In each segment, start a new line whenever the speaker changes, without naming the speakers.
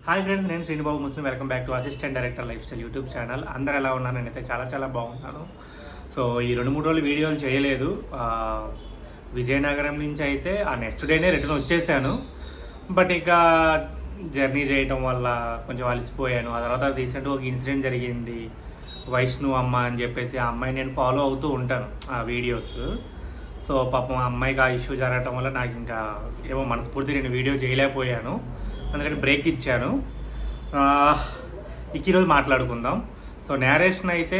Hi friends, నేను Srinibabu Muslim. Welcome back to assistant director life style YouTube channel. అందరు ఎలా ఉన్నారు? నేనైతే చాలా బాగున్నాను. సో ఈ 2-3 రోజులు వీడియోలు చేయలేదు. విజయనగరం నుంచి అయితే ఆ నెక్స్ట్ డేనే రిటర్న్ వచ్చేసాను. బట్ ఇక జర్నీ చేయటం వల్ల కొంచెం అలసిపోయాను. ఆ తర్వాత రీసెంట్గా ఒక ఇన్సిడెంట్ జరిగింది. వైష్ణవ్ అమ్మ అని చెప్పేసి ఆ అమ్మాయి నేను ఫాలో అవుతూ ఉంటాను ఆ వీడియోస్. సో పాపం ఆ అమ్మాయికి ఆ ఇష్యూ జరగటం వల్ల నాకు ఇంకా ఏమో మనస్ఫూర్తి నేను వీడియో చేయలేకపోయాను. అందుకని బ్రేక్ ఇచ్చాను. ఈరోజు మాట్లాడుకుందాం. సో నేరేషన్ అయితే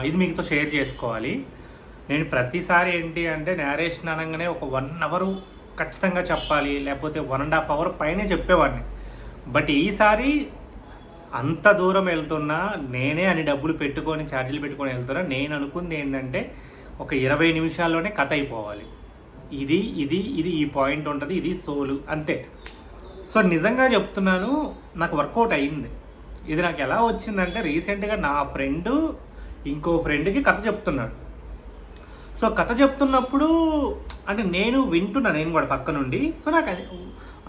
ఇది మీతో షేర్ చేసుకోవాలి. నేను ప్రతిసారి ఏంటి అంటే నేరేషన్ అనగానే ఒక 1 అవర్ ఖచ్చితంగా చెప్పాలి, లేకపోతే 1.5 అవర్ పైనే చెప్పేవాడిని. బట్ ఈసారి అంత దూరం వెళ్తున్నా, నేనే అన్ని డబ్బులు పెట్టుకొని ఛార్జీలు పెట్టుకొని వెళ్తున్నా. నేను అనుకుంది ఏంటంటే ఒక 20 నిమిషాల్లోనే కథ అయిపోవాలి. ఇది ఇది ఇది ఈ పాయింట్ ఉంటుంది, ఇది సోలు, అంతే. సో నిజంగా చెప్తున్నాను, నాకు వర్కౌట్ అయింది. ఇది నాకు ఎలా వచ్చిందంటే, రీసెంట్గా నా ఫ్రెండు ఇంకో ఫ్రెండ్కి కథ చెప్తున్నాడు. సో కథ చెప్తున్నప్పుడు అంటే నేను వింటున్నా, నేను కూడా పక్క నుండి. సో నాకు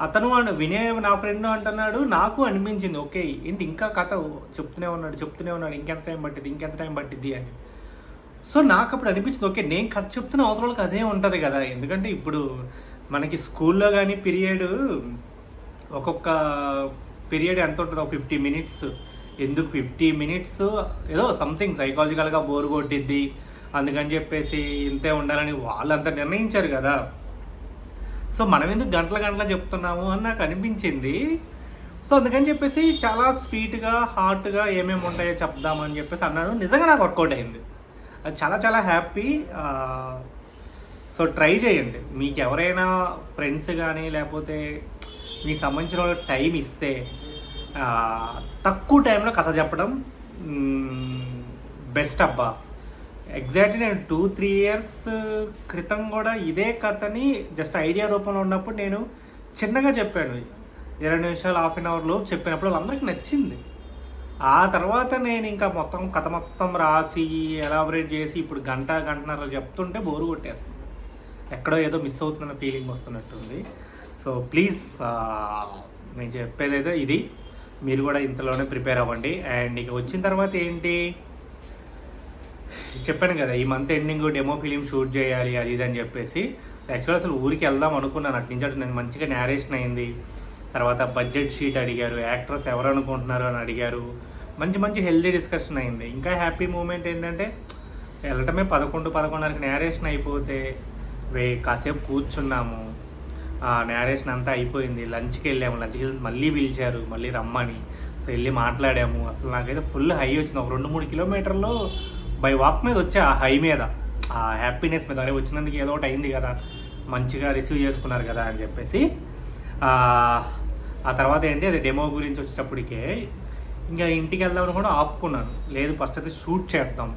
అతను వినే నా ఫ్రెండ్ అంటున్నాడు, నాకు అనిపించింది ఓకే ఏంటి ఇంకా కథ చెప్తూనే ఉన్నాడు ఇంకెంత టైం పట్టిద్ది అని. సో నాకు అప్పుడు అనిపించింది ఓకే నేను కథ చెప్తున్న అవతలకి అదే ఉంటుంది కదా. ఎందుకంటే ఇప్పుడు మనకి స్కూల్లో కానీ పీరియడ్ ఒక్కొక్క పీరియడ్ ఎంత ఉంటుంది, ఒక 50 మినిట్స్. ఎందుకు 50 మినిట్స్? ఏదో సంథింగ్ సైకాలజికల్గా బోర్ కొట్టిద్ది, అందుకని చెప్పేసి ఇంతే ఉండాలని వాళ్ళంతా నిర్ణయించారు కదా. సో మనం ఎందుకు గంటల చెప్తున్నాము అని నాకు అనిపించింది. సో అందుకని చెప్పేసి చాలా స్వీట్గా హార్ట్గా ఏమేమి ఉంటాయో చెప్దామని చెప్పేసి అన్నాను. నిజంగా నాకు వర్కౌట్ అయింది. అది చాలా హ్యాపీ. సో ట్రై చేయండి. మీకు ఎవరైనా ఫ్రెండ్స్ కానీ లేకపోతే మీకు సంబంధించిన వాళ్ళు టైం ఇస్తే తక్కువ టైంలో కథ చెప్పడం బెస్ట్ అబ్బా. ఎగ్జాక్ట్లీ నేను 2-3 ఇయర్స్ క్రితం కూడా ఇదే కథని జస్ట్ ఐడియా రూపంలో ఉన్నప్పుడు నేను చిన్నగా చెప్పాను. 20 నిమిషాలు, హాఫ్ అన్ అవర్ లోపు చెప్పినప్పుడు వాళ్ళందరికీ నచ్చింది. ఆ తర్వాత నేను ఇంకా కథ మొత్తం రాసి ఎలాబరేట్ చేసి ఇప్పుడు గంటన్నర చెప్తుంటే బోరు కొట్టేస్తుంది. ఎక్కడో ఏదో మిస్ అవుతున్న ఫీలింగ్ వస్తున్నట్టుంది. సో ప్లీజ్ నేను చెప్పేదైతే ఇది, మీరు కూడా ఇంతలోనే ప్రిపేర్ అవ్వండి. అండ్ ఇక వచ్చిన తర్వాత ఏంటి చెప్పాను కదా, ఈ month ending demo film shoot చేయాలి అది ఇది అని చెప్పేసి. యాక్చువల్గా అసలు ఊరికి వెళ్దాం అనుకున్నాను. అటు నుంచి నేను మంచిగా నేరేషన్ అయింది. తర్వాత బడ్జెట్ షీట్ అడిగారు, యాక్టర్స్ ఎవరు అనుకుంటున్నారు అని అడిగారు. మంచి హెల్దీ డిస్కషన్ అయింది. ఇంకా హ్యాపీ మూమెంట్ ఏంటంటే వెళ్ళటమే 11-11:30కి నేరేషన్ అయిపోతే కాసేపు కూర్చున్నాము. నేరేషన్ అంతా అయిపోయింది. లంచ్కి వెళ్ళాము. లంచ్కి వెళ్ళి మళ్ళీ పిలిచారు, మళ్ళీ రమ్మని. సో వెళ్ళి మాట్లాడాము. అసలు నాకైతే ఫుల్ హై వచ్చింది. ఒక 2-3 కిలోమీటర్లో బై వాక్ మీద వచ్చే ఆ హై మీద, ఆ హ్యాపీనెస్ మీద, అరే వచ్చినందుకు ఏదో ఒకటి అయింది కదా, మంచిగా రిసీవ్ చేసుకున్నారు కదా అని చెప్పేసి. ఆ తర్వాత ఏంటి, అది డెమో గురించి వచ్చేటప్పటికే ఇంకా ఇంటికి వెళ్దామని కూడా ఆపుకున్నాను. లేదు ఫస్ట్ అయితే షూట్ చేద్దాం,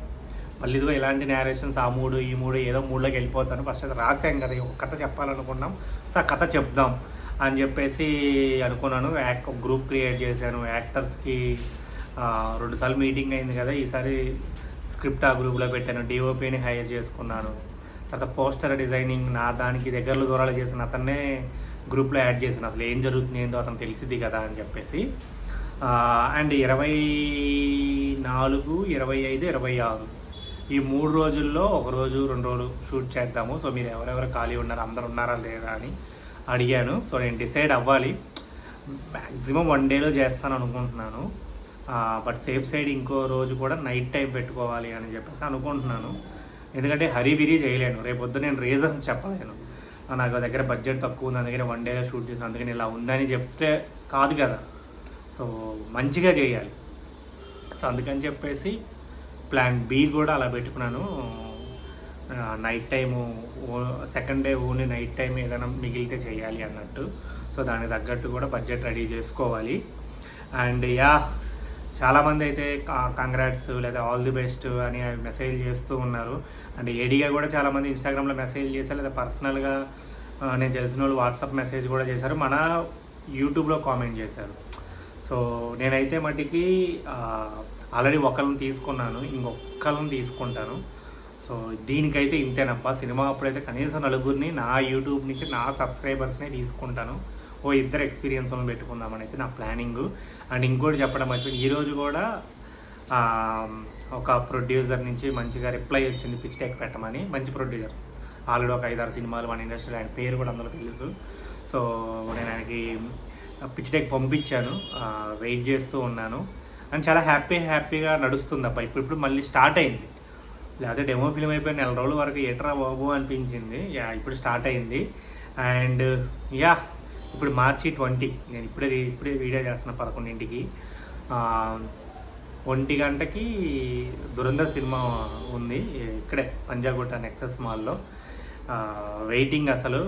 మళ్ళీ ఇదిగో ఇలాంటి నేరేషన్స్ ఆ 3 ఈ 3 ఏదో 3లోకి వెళ్ళిపోతాను. ఫస్ట్ అయితే రాసాం కదా, ఒక కథ చెప్పాలనుకున్నాం. సో ఆ కథ చెప్దాం అని చెప్పేసి అనుకున్నాను. ఒక గ్రూప్ క్రియేట్ చేశాను. యాక్టర్స్కి 2 సార్లు మీటింగ్ అయింది కదా. ఈసారి స్క్రిప్ట్ ఆ గ్రూప్లో పెట్టాను. డిఓపిని హైర్ చేసుకున్నాను. తర్వాత పోస్టర్ డిజైనింగ్ దానికి దగ్గరలో దూరాలు చేసిన అతన్నే గ్రూప్లో యాడ్ చేశాను. అసలు ఏం జరుగుతుంది ఏందో అతను తెలిసిద్ది కదా అని చెప్పేసి. అండ్ 24, 25, 26 ఈ 3 రోజుల్లో 1 రోజు 2 రోజులు షూట్ చేద్దాము. సో మీరు ఎవరెవరు ఖాళీ ఉన్నారు, అందరు ఉన్నారా లేదా అని అడిగాను. సో నేను డిసైడ్ అవ్వాలి. మ్యాక్సిమం 1 డేలో చేస్తాను అనుకుంటున్నాను. బట్ సేఫ్ సైడ్ ఇంకో రోజు కూడా నైట్ టైం పెట్టుకోవాలి అని చెప్పేసి అనుకుంటున్నాను. ఎందుకంటే హరీబిరీ చేయలేను. రేపొద్దు నేను రీజన్స్ చెప్పలేను. నాకు దగ్గర బడ్జెట్ తక్కువ ఉంది, అందుకని 1 డేలో షూట్ చేసాను, అందుకని ఇలా ఉందని చెప్తే కాదు కదా. సో మంచిగా చేయాలి. సో అందుకని చెప్పేసి ప్లాన్ బి కూడా అలా పెట్టుకున్నాను. Night time, second day only night time ఏదైనా మిగిలితే చేయాలి అన్నట్టు. సో దానికి తగ్గట్టు కూడా బడ్జెట్ రెడీ చేసుకోవాలి. అండ్ చాలామంది అయితే కంగ్రాట్స్ లేదా ఆల్ ది బెస్ట్ అని మెసేజ్ చేస్తూ ఉన్నారు. అండ్ ఏడీగా కూడా చాలామంది ఇన్స్టాగ్రామ్లో మెసేజ్ చేశారు, లేదా పర్సనల్గా నేను తెలిసిన వాళ్ళు వాట్సాప్ మెసేజ్ కూడా చేశారు, మన యూట్యూబ్లో కామెంట్ చేశారు. సో నేనైతే మటుకి ఆల్రెడీ ఒకళ్ళని తీసుకున్నాను, ఇంకొకళ్ళని తీసుకుంటాను. సో దీనికైతే ఇంతేనప్ప. సినిమా అప్పుడైతే కనీసం 4 నా యూట్యూబ్ నుంచి నా సబ్స్క్రైబర్స్నే తీసుకుంటాను. ఇద్దరు ఎక్స్పీరియన్స్ వాళ్ళని పెట్టుకుందామని అయితే నా ప్లానింగ్. అండ్ ఇంకోటి చెప్పడం మర్చిపోయింది, ఈరోజు కూడా ఒక ప్రొడ్యూసర్ నుంచి మంచిగా రిప్లై వచ్చింది పిచ్ టెక్ పెట్టమని. మంచి ప్రొడ్యూసర్, ఆల్రెడీ ఒక 5-6 సినిమాలు మన ఇండస్ట్రీలో, ఆయన పేరు కూడా అందులో తెలుసు. సో నేను ఆయనకి పిచ్ టెక్ పంపించాను, వెయిట్ చేస్తూ ఉన్నాను. అండ్ చాలా హ్యాపీగా నడుస్తుంది అబ్బా. ఇప్పుడు మళ్ళీ స్టార్ట్ అయింది, లేకపోతే డెమో ఫిల్మ్ అయిపోయి 4 రోజుల వరకు ఎట్రా బాబు అనిపించింది. ఇప్పుడు స్టార్ట్ అయింది. అండ్ ఇప్పుడు మార్చి 20, నేను ఇప్పుడే వీడియో చేస్తున్నా 11ంటికి. 1 గంటకి దురంధర్ సినిమా ఉంది ఇక్కడే పంజాగుట్ట నెక్సెస్ మాల్లో. వెయిటింగ్ అసలు.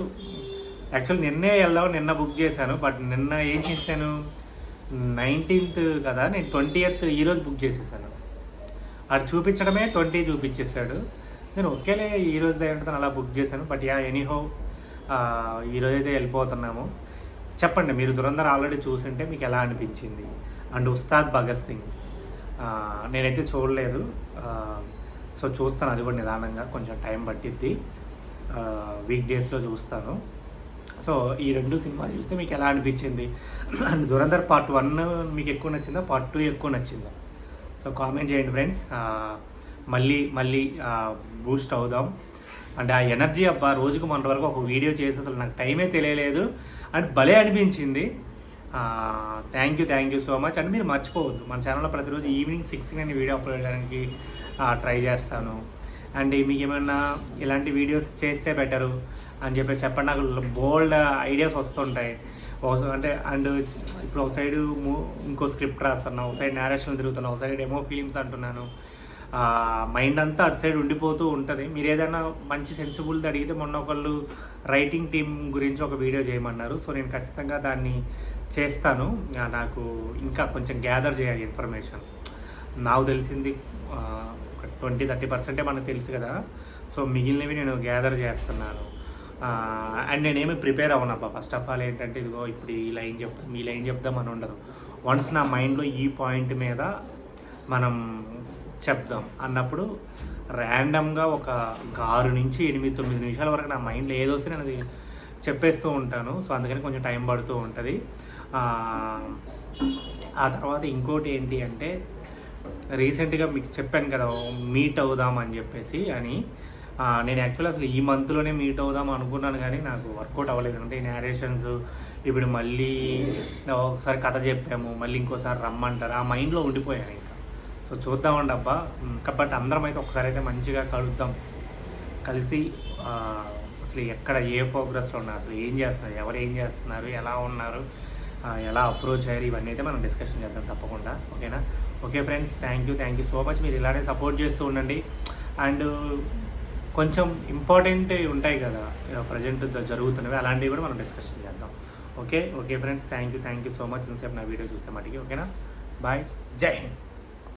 యాక్చువల్ నిన్నే వెళ్దాం, నిన్న బుక్ చేశాను. బట్ నిన్న ఏం చేశాను, 19th కదా, నేను 20th ఈరోజు బుక్ చేసేసాను. అది చూపించడమే 20 చూపించేస్తాడు. నేను ఒకేలే ఈరోజు దగ్గర అలా బుక్ చేశాను. బట్ ఎనీహౌ ఈరోజైతే వెళ్ళిపోతున్నాము. చెప్పండి, మీరు దురంధర్ ఆల్రెడీ చూసింటే మీకు ఎలా అనిపించింది. అండ్ ఉస్తాద్ భగత్ సింగ్ నేనైతే చూడలేదు. సో చూస్తాను, అది కూడా నిదానంగా, కొంచెం టైం పట్టిద్ది. వీక్ డేస్లో చూస్తాను. సో ఈ 2 సినిమాలు చూస్తే మీకు ఎలా అనిపించింది. అండ్ దురంధర్ పార్ట్ 1 మీకు ఎక్కువ నచ్చిందా, పార్ట్ 2 ఎక్కువ నచ్చిందా? సో కామెంట్ చేయండి ఫ్రెండ్స్. మళ్ళీ బూస్ట్ అవుదాం. అండ్ ఆ ఎనర్జీ అబ్బా, రోజుకు మన వరకు ఒక వీడియో చేసి అసలు నాకు టైమే తెలియలేదు అండ్ భలే అనిపించింది. Thank you so much. And మీరు మర్చిపోవద్దు, మన ఛానల్లో ప్రతిరోజు ఈవినింగ్ 6 నేను వీడియో అప్లోడ్ చేయడానికి ట్రై చేస్తాను. అండ్ మీకు ఏమైనా ఇలాంటి వీడియోస్ చేస్తే బెటరు అని చెప్పండి. నాకు బోల్డ్ ఐడియాస్ వస్తుంటాయి. అండ్ ఇప్పుడు ఒక సైడు ఇంకో స్క్రిప్ట్ రాస్తున్నా, ఒక సైడ్ నేరేషన్ తిరుగుతున్నా, ఒక సైడ్ డెమో ఫిలిమ్స్ అంటున్నాను. మైండ్ అంతా అటు సైడ్ ఉండిపోతూ ఉంటుంది. మీరు ఏదైనా మంచి సెన్సిబుల్ది అడిగితే, మొన్న ఒకళ్ళు రైటింగ్ టీమ్ గురించి ఒక వీడియో చేయమన్నారు. సో నేను ఖచ్చితంగా దాన్ని చేస్తాను. నాకు ఇంకా కొంచెం గ్యాదర్ చేయాలి ఇన్ఫర్మేషన్. నాకు తెలిసింది ఒక 20-30% మనకు తెలుసు కదా. సో మిగిలినవి నేను గ్యాదర్ చేస్తున్నాను. అండ్ నేనేమి ప్రిపేర్ అవ్వనబ్బా. ఫస్ట్ ఆఫ్ ఆల్ ఏంటంటే, ఇదిగో ఇప్పుడు ఈ లైన్ చెప్దాం అని ఉండదు. వన్స్ నా మైండ్లో ఈ పాయింట్ మీద మనం చెప్దాం అన్నప్పుడు ర్యాండమ్గా ఒక 6 నుంచి 8-9 నిమిషాల వరకు నా మైండ్లో ఏదో వస్తే నేను అది చెప్పేస్తూ ఉంటాను. సో అందుకని కొంచెం టైం పడుతూ ఉంటుంది. ఆ తర్వాత ఇంకోటి ఏంటి అంటే, రీసెంట్గా మీకు చెప్పాను కదా మీట్ అవుదాం అని చెప్పేసి అని. నేను యాక్చువల్లీ అసలు ఈ మంత్లోనే మీట్ అవుదాం అనుకున్నాను, కానీ నాకు వర్కౌట్ అవ్వలేదు. అంటే నేరేషన్స్ ఇప్పుడు మళ్ళీ ఒకసారి కథ చెప్పాము, మళ్ళీ ఇంకోసారి రమ్మంటారు, ఆ మైండ్లో ఉండిపోయాను ఇంకా. సో చూద్దామండి అబ్బా. బట్ అందరం అయితే ఒకసారి అయితే మంచిగా కలుద్దాం, కలిసి అసలు ఎక్కడ ఏ ప్రోగ్రెస్లో ఉన్నారు, అసలు ఏం చేస్తున్నారు, ఎవరు ఏం చేస్తున్నారు, ఎలా ఉన్నారు, ఎలా అప్రోచ్ అయ్యారు, ఇవన్నీ అయితే మనం డిస్కషన్ చేద్దాం తప్పకుండా. ఓకేనా? Okay friends, thank you so much. మీరు ఇలానే సపోర్ట్ చేస్తూ ఉండండి. అండ్ కొంచెం ఇంపార్టెంట్ ఉంటాయి కదా ప్రజెంట్ జరుగుతున్నవి, అలాంటివి కూడా మనం డిస్కషన్ చేద్దాం. Okay friends, thank you so much. ఇంతసేపు నా వీడియో చూస్తే మటుకి. ఓకేనా? బాయ్, జై హింద్.